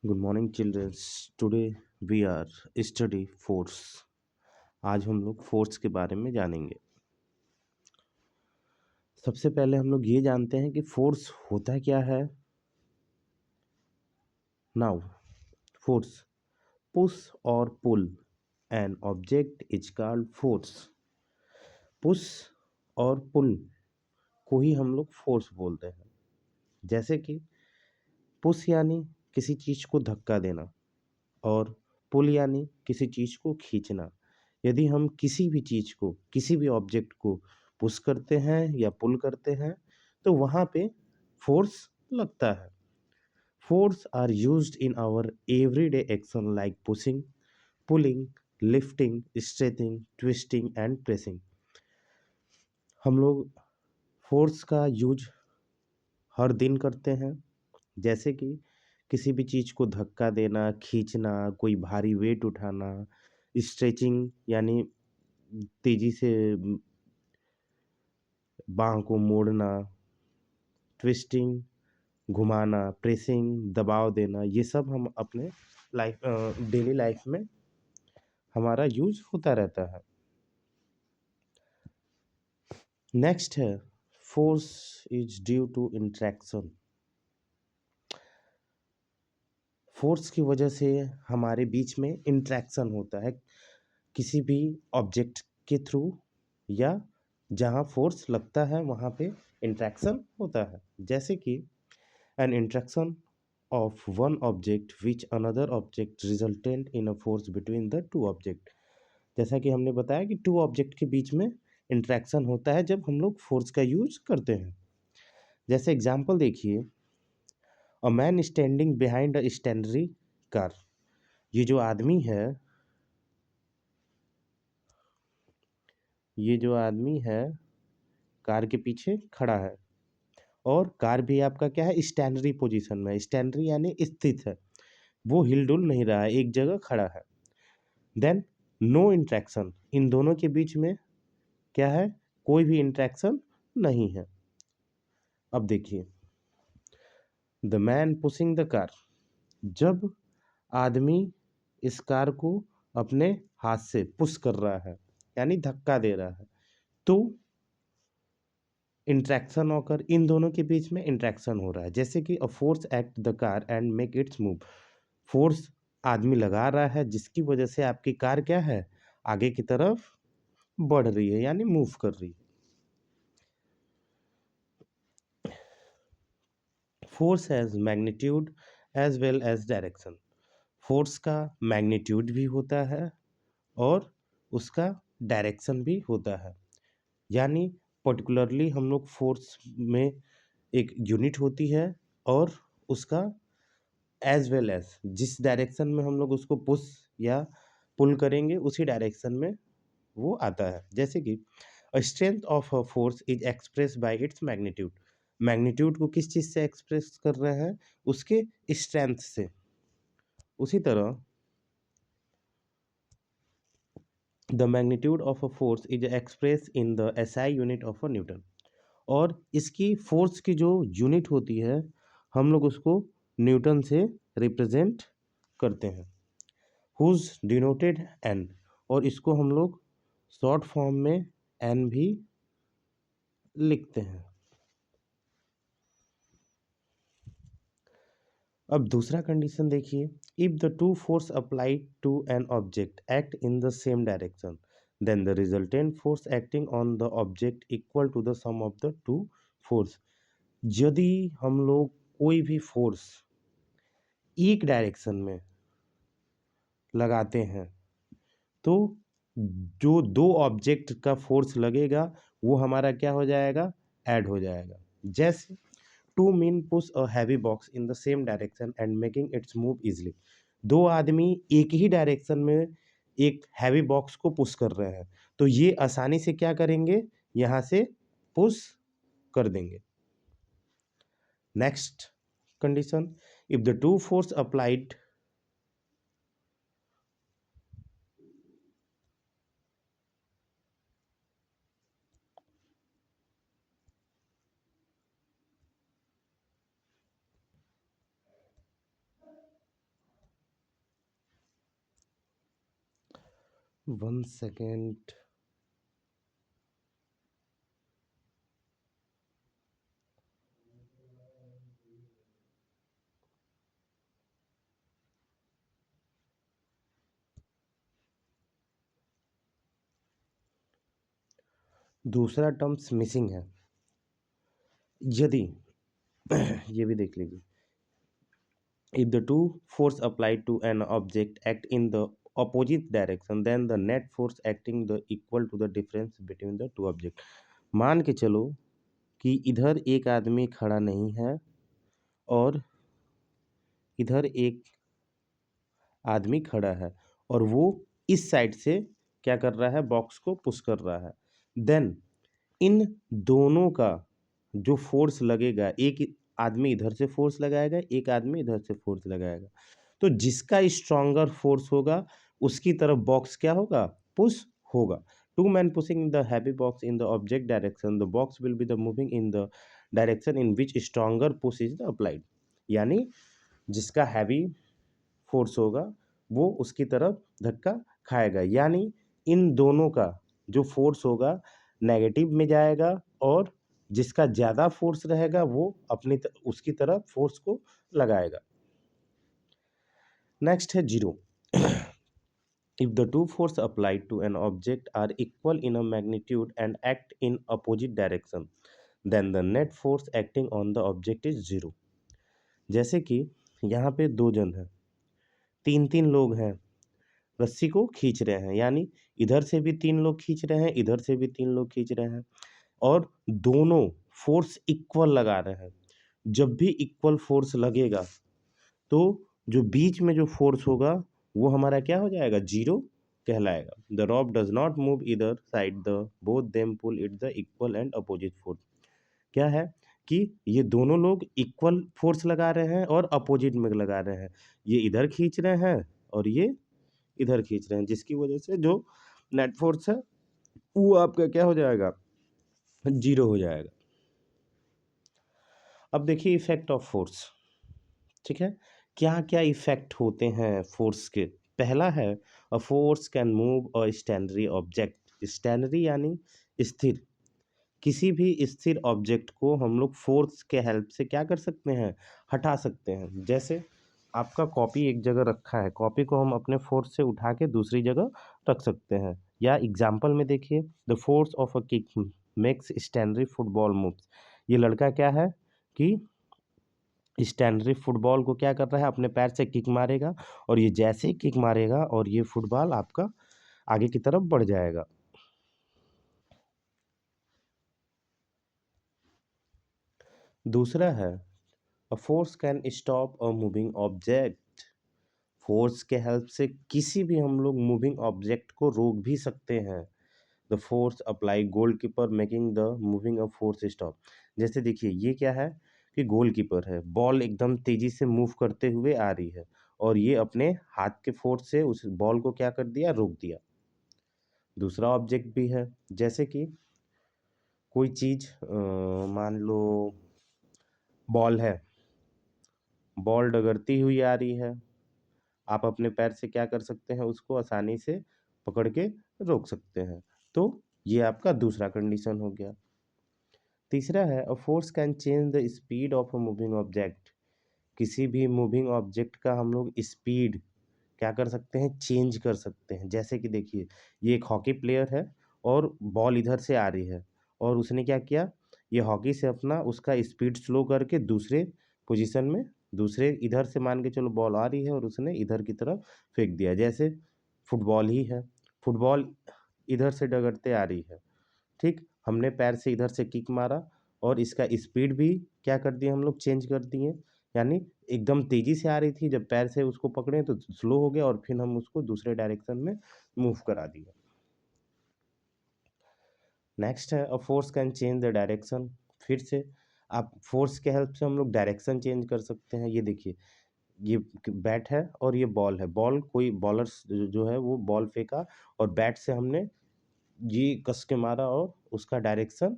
Good morning childrens. Today we are study force. आज हम लोग फोर्स के बारे में जानेंगे। सबसे पहले हम लोग ये जानते हैं कि फोर्स होता क्या है। नाउ फोर्स पुश और pull an object is called force. Push और पुल को ही हम लोग फोर्स बोलते हैं। जैसे कि पुश यानी किसी चीज को धक्का देना और पुल यानी किसी चीज को खींचना। यदि हम किसी भी चीज को, किसी भी ऑब्जेक्ट को पुश करते हैं या पुल करते हैं तो वहां पे फोर्स लगता है। Force are used in our everyday action like pushing, pulling, lifting, stretching, twisting and pressing. हम लोग फोर्स का यूज हर दिन करते हैं। जैसे कि किसी भी चीज को धक्का देना, खींचना, कोई भारी वेट उठाना, स्ट्रेचिंग यानी तेजी से बाह को मोड़ना, ट्विस्टिंग घुमाना, प्रेसिंग दबाव देना, ये सब हम अपने लाइफ डेली लाइफ में हमारा यूज होता रहता है। नेक्स्ट है force is due to interaction. Force की वजह से हमारे बीच में इंट्रैक्शन होता है किसी भी ऑब्जेक्ट के थ्रू, या जहाँ फोर्स लगता है वहाँ पे इंट्रैक्शन होता है। जैसे कि an interaction of one object which another object resultant in a force between the two object। जैसा कि हमने बताया कि टू ऑब्जेक्ट के बीच में इंट्रैक्शन होता है जब हम लोग फोर्स का यूज करते हैं। जैसे एग्जांपल देखिए, a man standing behind a stationary car. ये जो आदमी है, ये जो आदमी है कार के पीछे खड़ा है और कार भी आपका क्या है, स्टैंडरी पोजीशन में। स्टैंडरी यानी स्थित है, वो हिलडुल नहीं रहा है, एक जगह खड़ा है। देन नो इंट्रैक्शन, इन दोनों के बीच में क्या है, कोई भी इंट्रैक्शन नहीं है। अब देखिए, the man pushing the car. जब आदमी इस कार को अपने हाथ से पुश कर रहा है यानी धक्का दे रहा है तो इंट्रैक्शन होकर इन दोनों के बीच में इंट्रैक्शन हो रहा है। जैसे कि a force act the car and make it's move. Force आदमी लगा रहा है जिसकी वजह से आपकी कार क्या है, आगे की तरफ बढ़ रही है यानी मूव कर रही है। Force has magnitude as well as direction. Force का मैग्नीट्यूड भी होता है और उसका डायरेक्शन भी होता है। यानी पर्टिकुलरली हम लोग फोर्स में एक यूनिट होती है और उसका एज वेल एज जिस डायरेक्शन में हम लोग उसको पुश या पुल करेंगे उसी डायरेक्शन में वो आता है। जैसे कि strength of a force is express bye its magnitude. Magnitude को किस चीज़ से एक्सप्रेस कर रहे हैं, उसके स्ट्रेंथ से। उसी तरह the magnitude of a force is express in the SI unit of a Newton. और इसकी फोर्स की जो यूनिट होती है हम लोग उसको न्यूटन से रिप्रेजेंट करते हैं, हुज डिनोटेड एन। और इसको हम लोग शॉर्ट फॉर्म में एन भी लिखते हैं। अब दूसरा कंडीशन देखिए, if the two force applied to an object act in the same direction then the resultant force acting on the object equal to the sum of the two force. यदि हम लोग कोई भी फोर्स एक direction में लगाते हैं तो जो दो ऑब्जेक्ट का फोर्स लगेगा वो हमारा क्या हो जाएगा, ऐड हो जाएगा। जैसे two men push a heavy box in the same direction and making its move easily. दो आदमी एक ही डायरेक्शन में एक हैवी बॉक्स को पुश कर रहे हैं तो ये आसानी से क्या करेंगे, यहाँ से पुश कर देंगे। Next condition, if the two force applied 1 second. दूसरा टर्म्स मिसिंग है। यदि ये भी देख लीजिए, if the two force applied to an object act in the opposite direction then the net force acting the equal to the difference between the two object। मान के चलो कि इधर एक आदमी खड़ा नहीं है और इधर एक आदमी खड़ा है और वो इस साइड से क्या कर रहा है, बॉक्स को पुश कर रहा है। देन इन दोनों का जो फोर्स लगेगा, एक आदमी इधर से फोर्स लगाएगा, एक आदमी इधर से फोर्स लगाएगा, तो जिसका स्ट्रॉन्गर फोर्स होगा उसकी तरफ बॉक्स क्या होगा, पुश होगा। Two man pushing the heavy box in the object direction, the box will be the moving in the direction in which stronger push is the applied. यानी जिसका हैवी फोर्स होगा वो उसकी तरफ धक्का खाएगा, यानी इन दोनों का जो फोर्स होगा नेगेटिव में जाएगा और जिसका ज़्यादा फोर्स रहेगा वो उसकी तरफ फोर्स को लगाएगा। नेक्स्ट है zero. If the two force applied to an object are equal in a magnitude and act in opposite direction then the net force acting on the object is zero. जैसे कि यहाँ पे दो जन हैं, तीन तीन लोग हैं, रस्सी को खींच रहे हैं, यानी इधर से भी तीन लोग खींच रहे हैं, इधर से भी तीन लोग खींच रहे हैं और दोनों फोर्स इक्वल लगा रहे हैं। जब भी इक्वल फोर्स लगेगा तो जो बीच में जो फोर्स होगा वो हमारा क्या हो जाएगा, जीरो कहलाएगा। The rope does not move इधर side the both them pull it the equal and opposite force. क्या है कि ये दोनों लोग इक्वल फोर्स लगा रहे हैं और अपोजिट में लगा रहे हैं। ये इधर खींच रहे हैं और ये इधर खींच रहे हैं, जिसकी वजह से जो नेट फोर्स है वो आपका क्या हो जाएगा, जीरो हो जाएगा। अब देखिए इफेक्ट ऑफ फोर्स। ठीक है, क्या क्या इफेक्ट होते हैं फोर्स के। पहला है a force can move a stationary object. Stationary यानी स्थिर, किसी भी स्थिर ऑब्जेक्ट को हम लोग फोर्स के हेल्प से क्या कर सकते हैं, हटा सकते हैं। जैसे आपका कॉपी एक जगह रखा है, कॉपी को हम अपने फोर्स से उठा के दूसरी जगह रख सकते हैं। या एग्जाम्पल में देखिए, the force of a kick makes stationary football moves. ये लड़का क्या है कि स्टैंडरी फुटबॉल को क्या कर रहा है, अपने पैर से किक मारेगा और ये जैसे ही किक मारेगा और ये फुटबॉल आपका आगे की तरफ बढ़ जाएगा। दूसरा है a force can stop a moving object. Force के हेल्प से किसी भी हम लोग मूविंग ऑब्जेक्ट को रोक भी सकते हैं। The force apply goalkeeper making the moving a force stop. जैसे देखिए ये क्या है कि गोलकीपर है, बॉल एकदम तेजी से मूव करते हुए आ रही है और ये अपने हाथ के फोर्स से उस बॉल को क्या कर दिया, रोक दिया। दूसरा ऑब्जेक्ट भी है, जैसे कि कोई चीज़ मान लो बॉल है, बॉल डगरती हुई आ रही है, आप अपने पैर से क्या कर सकते हैं, उसको आसानी से पकड़ के रोक सकते हैं। तो ये आपका दूसरा कंडीशन हो गया। तीसरा है a force can change the speed of a moving object. किसी भी मूविंग ऑब्जेक्ट का हम लोग स्पीड क्या कर सकते हैं, चेंज कर सकते हैं। जैसे कि देखिए ये एक हॉकी प्लेयर है और बॉल इधर से आ रही है और उसने क्या किया, ये हॉकी से अपना उसका स्पीड स्लो करके दूसरे पोजीशन में, दूसरे इधर से मान के चलो बॉल आ रही है और उसने इधर की तरफ फेंक दिया। जैसे फुटबॉल ही है, फुटबॉल इधर से डगरते आ रही है, ठीक, हमने पैर से इधर से किक मारा और इसका स्पीड भी क्या कर दिया, हम लोग चेंज कर दिए। यानी एकदम तेजी से आ रही थी, जब पैर से उसको पकड़े तो स्लो हो गया और फिर हम उसको दूसरे डायरेक्शन में मूव करा दिया। नेक्स्ट है a force can change the direction. फिर से आप फोर्स के हेल्प से हम लोग डायरेक्शन चेंज कर सकते हैं। ये देखिए ये बैट है और ये बॉल है, बॉल कोई बॉलर जो है वो बॉल फेंका और बैट से हमने ये कस के मारा और उसका डायरेक्शन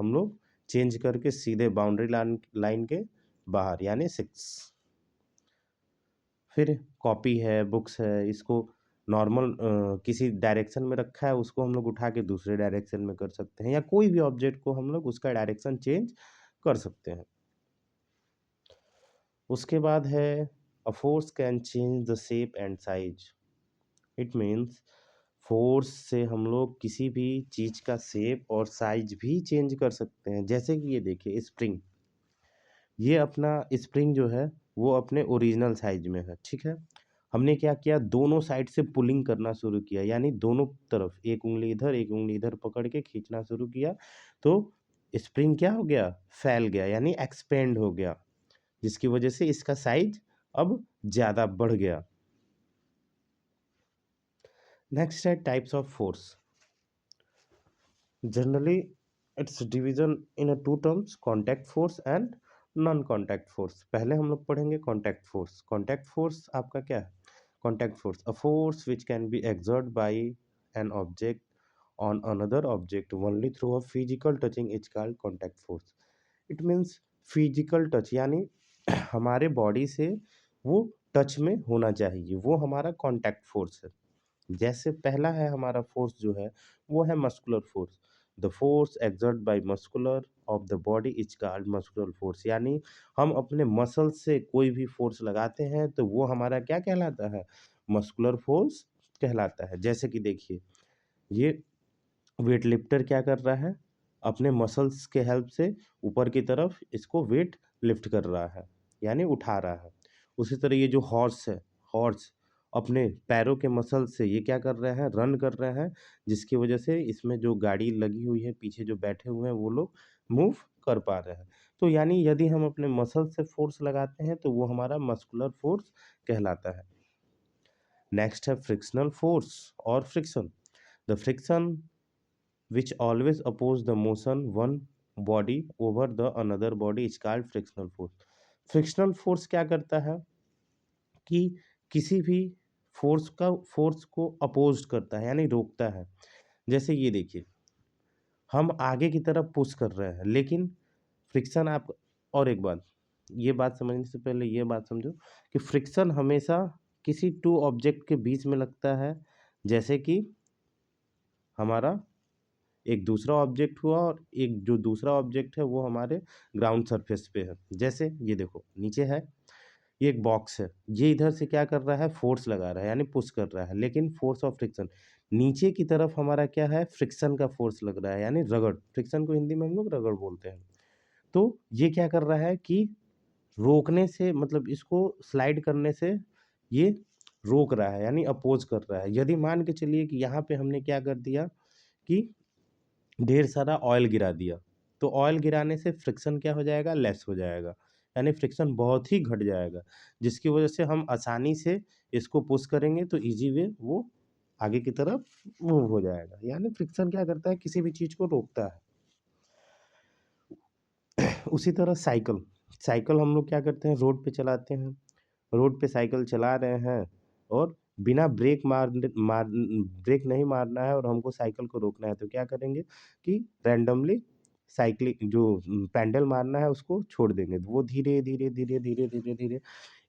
हम लोग चेंज करके सीधे बाउंड्री लाइन लाइन के बाहर, यानी सिक्स। फिर कॉपी है, बुक्स है, इसको नॉर्मल किसी डायरेक्शन में रखा है उसको हम लोग उठा के दूसरे डायरेक्शन में कर सकते हैं, या कोई भी ऑब्जेक्ट को हम लोग उसका डायरेक्शन चेंज कर सकते हैं। उसके बाद है a force can change the shape and size. It means force से हम लोग किसी भी चीज़ का शेप और साइज भी चेंज कर सकते हैं। जैसे कि ये देखिए स्प्रिंग, ये अपना स्प्रिंग जो है वो अपने ओरिजिनल साइज में है, ठीक है। हमने क्या किया, दोनों साइड से पुलिंग करना शुरू किया, यानी दोनों तरफ एक उंगली इधर एक उंगली इधर पकड़ के खींचना शुरू किया, तो स्प्रिंग क्या हो गया, फैल गया, यानी एक्सपेंड हो गया, जिसकी वजह से इसका साइज अब ज़्यादा बढ़ गया। नेक्स्ट है types of force. Generally its division in a two terms, contact force and non contact force. पहले हम लोग पढ़ेंगे कॉन्टैक्ट फोर्स। कॉन्टैक्ट फोर्स आपका क्या है? Contact force a force which can be exerted by an object on another object only through a physical touching is called contact force. It means physical touch, यानी हमारे body से वो touch में होना चाहिए, वो हमारा कॉन्टैक्ट फोर्स है। जैसे पहला है हमारा फोर्स जो है वो है muscular force. The force exert by muscular of the body is called muscular force, यानी हम अपने मसल से कोई भी फोर्स लगाते हैं तो वो हमारा क्या कहलाता है? मस्कुलर फोर्स कहलाता है। जैसे कि देखिए ये वेट लिफ्टर क्या कर रहा है, अपने मसल्स के हेल्प से ऊपर की तरफ इसको वेट लिफ्ट कर रहा है, यानी उठा रहा है। उसी तरह ये जो हॉर्स है, हॉर्स अपने पैरों के मसल से ये क्या कर रहे हैं, रन कर रहे हैं, जिसकी वजह से इसमें जो गाड़ी लगी हुई है पीछे जो बैठे हुए हैं वो लोग मूव कर पा रहे हैं। तो यानी यदि हम अपने मसल से फोर्स लगाते हैं तो वो हमारा मस्कुलर फोर्स कहलाता है। नेक्स्ट है फ्रिक्शनल फोर्स और friction. The friction which always oppose the motion one body over the another body is called frictional force. Frictional force क्या करता है कि किसी भी फोर्स को अपोज करता है, यानी रोकता है। जैसे ये देखिए हम आगे की तरफ पुश कर रहे हैं, लेकिन फ्रिक्शन आप, और एक बात, ये बात समझने से पहले ये बात समझो कि फ्रिक्शन हमेशा किसी टू ऑब्जेक्ट के बीच में लगता है। जैसे कि हमारा एक दूसरा ऑब्जेक्ट हुआ और एक जो दूसरा ऑब्जेक्ट है वो हमारे ग्राउंड सरफेस पे है। जैसे ये देखो नीचे है, ये एक बॉक्स है, ये इधर से क्या कर रहा है, फोर्स लगा रहा है, यानी पुश कर रहा है, लेकिन फोर्स ऑफ फ्रिक्शन नीचे की तरफ हमारा क्या है, फ्रिक्शन का फोर्स लग रहा है, यानी रगड़। फ्रिक्शन को हिंदी में हम लोग रगड़ बोलते हैं। तो ये क्या कर रहा है कि रोकने से, मतलब इसको स्लाइड करने से ये रोक रहा है, यानी अपोज कर रहा है। यदि मान के चलिए कि यहाँ पे हमने क्या कर दिया कि ढेर सारा ऑयल गिरा दिया, तो ऑयल गिराने से फ्रिक्शन क्या हो जाएगा, लेस हो जाएगा, यानी फ्रिक्शन बहुत ही घट जाएगा, जिसकी वजह से हम आसानी से इसको पुश करेंगे तो इजी वे वो आगे की तरफ मूव हो जाएगा। यानी फ्रिक्शन क्या करता है, किसी भी चीज़ को रोकता है। उसी तरह साइकिल, साइकिल हम लोग क्या करते हैं, रोड पे चलाते हैं, रोड पे साइकिल चला रहे हैं और बिना ब्रेक नहीं मारना है और हमको साइकिल को रोकना है, तो क्या करेंगे कि रैंडमली साइकिलिंग जो पैडल मारना है उसको छोड़ देंगे, तो वो धीरे धीरे धीरे धीरे धीरे धीरे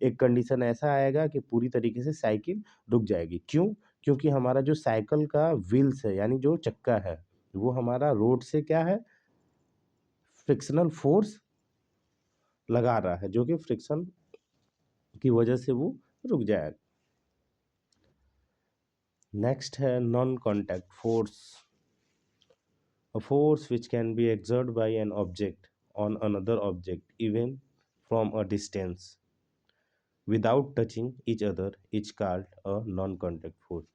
एक कंडीशन ऐसा आएगा कि पूरी तरीके से साइकिल रुक जाएगी। क्यों? क्योंकि हमारा जो साइकिल का व्हील्स है, यानी जो चक्का है, वो हमारा रोड से क्या है, फ्रिक्शनल फोर्स लगा रहा है, जो कि फ्रिक्शन की वजह से वो रुक जाएगा। नेक्स्ट है non contact force, a force which can be exerted by an object on another object even from a distance without touching each other is called a non contact force.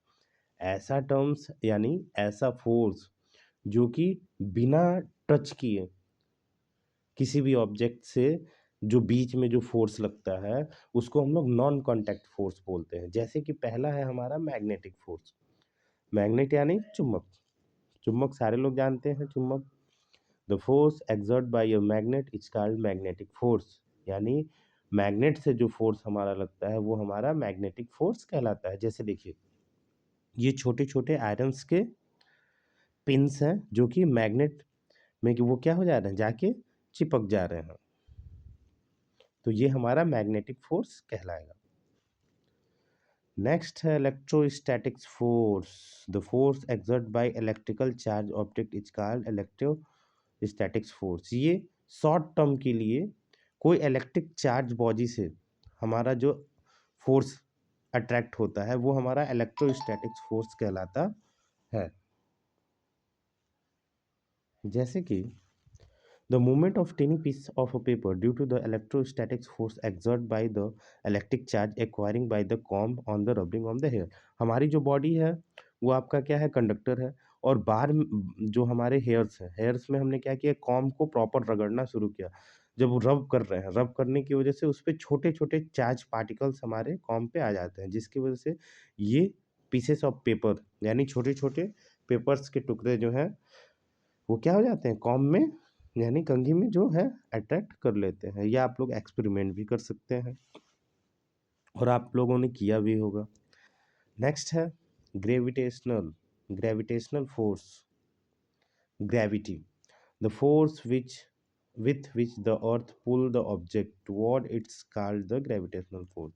ऐसा terms, यानी ऐसा force जो कि बिना touch किए किसी भी object से जो बीच में जो फोर्स लगता है उसको हम लोग नॉन कॉन्टैक्ट फोर्स बोलते हैं। जैसे कि पहला है हमारा मैग्नेटिक फोर्स। मैग्नेट यानी चुंबक, चुंबक सारे लोग जानते हैं चुंबक। The force exerted by a magnet is called magnetic force, यानी मैग्नेट से जो फोर्स हमारा लगता है वो हमारा मैग्नेटिक फोर्स कहलाता है। जैसे देखिए ये छोटे छोटे आयरन्स के पिंस हैं जो कि मैग्नेट में कि वो क्या हो जा रहे हैं, जाके चिपक जा रहे हैं, तो ये हमारा मैग्नेटिक फोर्स कहलाएगा। नेक्स्ट है electrostatics force. The force exert by electrical charge object is called electrostatics force. ये शॉर्ट टर्म के लिए कोई इलेक्ट्रिक चार्ज बॉडी से हमारा जो फोर्स अट्रैक्ट होता है वो हमारा इलेक्ट्रोस्टैटिक्स फोर्स कहलाता है। जैसे कि the movement of tiny piece of a paper due to the electrostatic force exerted by the electric charge acquiring by the comb on the rubbing on the hair। हमारी जो बॉडी है वो आपका क्या है, कंडक्टर है। और बाहर जो हमारे हेयर्स हैं, हेयर्स में हमने क्या किया, कॉम्ब को प्रॉपर रगड़ना शुरू किया। जब वो रब कर रहे हैं, रब करने की वजह से उस पर छोटे छोटे चार्ज पार्टिकल्स हमारे कॉम्ब पे आ जाते हैं, जिसकी वजह से ये पीसेस ऑफ पेपर यानी छोटे छोटे पेपर्स के टुकड़े जो हैं वो क्या हो जाते हैं, कॉम में यानी कंघी में जो है अट्रैक्ट कर लेते हैं। या आप लोग एक्सपेरिमेंट भी कर सकते हैं और आप लोगों ने किया भी होगा। नेक्स्ट है gravitational gravitational force. Gravity, the force which with which the earth pull the object toward its called the gravitational force।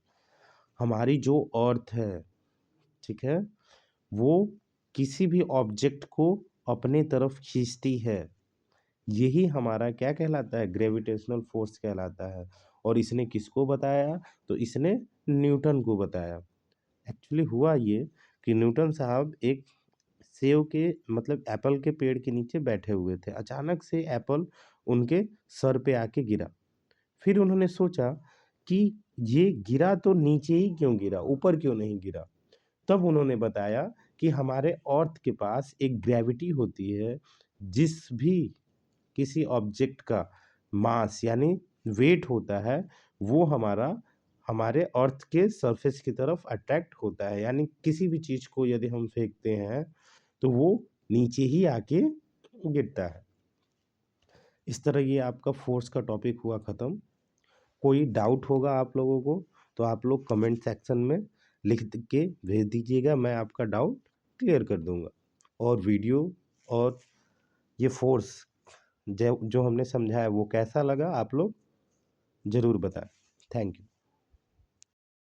हमारी जो अर्थ है, ठीक है, वो किसी भी ऑब्जेक्ट को अपने तरफ खींचती है। यही हमारा क्या कहलाता है, ग्रेविटेशनल फोर्स कहलाता है। और इसने किसको बताया, तो इसने न्यूटन को बताया। एक्चुअली हुआ ये कि न्यूटन साहब एक सेब के मतलब एप्पल के पेड़ के नीचे बैठे हुए थे। अचानक से एप्पल उनके सर पे आके गिरा। फिर उन्होंने सोचा कि ये गिरा तो नीचे ही क्यों गिरा, ऊपर क्यों नहीं गिरा। तब उन्होंने बताया कि हमारे अर्थ के पास एक ग्रेविटी होती है, जिस भी किसी ऑब्जेक्ट का मास यानी वेट होता है वो हमारे अर्थ के सरफेस की तरफ अट्रैक्ट होता है। यानी किसी भी चीज़ को यदि हम फेंकते हैं तो वो नीचे ही आके गिरता है। इस तरह ये आपका फोर्स का टॉपिक हुआ ख़त्म। कोई डाउट होगा आप लोगों को तो आप लोग कमेंट सेक्शन में लिख के भेज दीजिएगा, मैं आपका डाउट क्लियर कर दूंगा। और वीडियो और ये फोर्स जो हमने समझाया वो कैसा लगा आप लोग ज़रूर बताएं। Thank you.